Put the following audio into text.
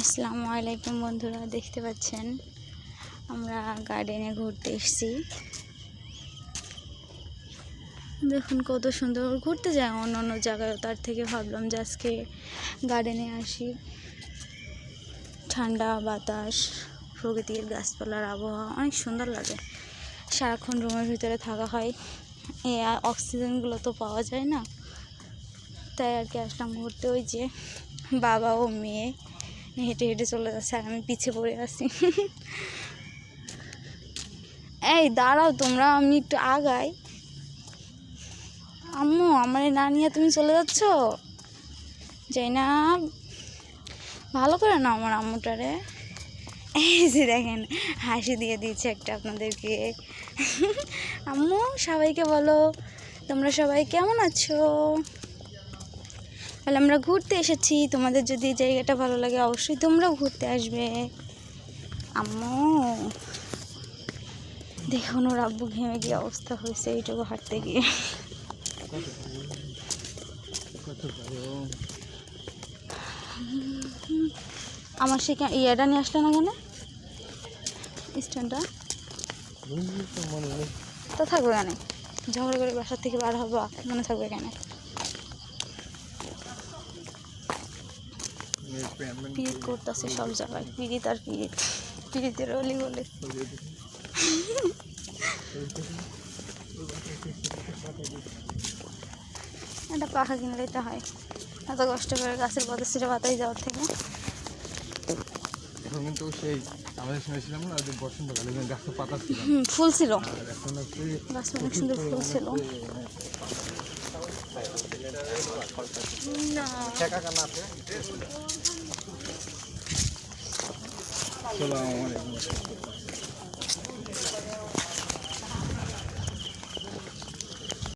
আসসালামু আলাইকুম বন্ধুরা, দেখতে পাচ্ছেন আমরা গার্ডেনে ঘুরতে এসেছি। দেখুন কত সুন্দর ঘুরতে যায় অন্য অন্য জায়গায়, তার থেকে ভাবলাম যে আজকে গার্ডেনে আসি। ঠান্ডা বাতাস, প্রকৃতির গাছপালার আবহাওয়া অনেক সুন্দর লাগে। সারাক্ষণ রুমের ভিতরে থাকা হয়, এই অক্সিজেনগুলো তো পাওয়া যায় না, তাই আর কি আসলাম ঘুরতে। ওই যে বাবা ও মেয়ে হেঁটে হেঁটে চলে যাচ্ছে আর আমি পিছিয়ে পড়ে আছি। এই দাঁড়াও তোমরা, আমি একটু আগাই। আম্মু আমার না নিয়ে তুমি চলে যাচ্ছ? যাই না, ভালো করে না আমার আম্মুটারে। এই যে দেখেন হাসি দিয়ে দিয়েছে একটা আপনাদেরকে। আম্মু সবাইকে বলো তোমরা সবাই কেমন আছো। বলে আমরা ঘুরতে এসেছি, তোমাদের যদি এই জায়গাটা ভালো লাগে অবশ্যই তোমরাও ঘুরতে আসবে। আম্মু দেখুন ওর আব্বু ঘেমে গিয়ে অবস্থা হয়েছে এইটুকু হাঁটতে গিয়ে। আমার সেখানে ইয়েটা নিয়ে আসলে না কেন, স্ট্যান্ডটা তো থাকবে কেন? ঝগড়া করে বাসার থেকে বার হবো, মনে থাকবে কেন? পিরিত করতেছে সব জায়গায়, পিরিত আর পিরিত, পিরিতের অলি বলে। একটা পাখা কিনে দিতে হয়, এত কষ্ট করে গাছের পথে ছিঁড়ে পাতাই যাওয়ার থেকে। কিন্তু সেই আমাদের শুনেছিলাম না যে বসন্তকালে গাছে পাতা ছিল, ফুল ছিল, গাছে অনেক সুন্দর ফুল ছিল। আসসালামু আলাইকুম।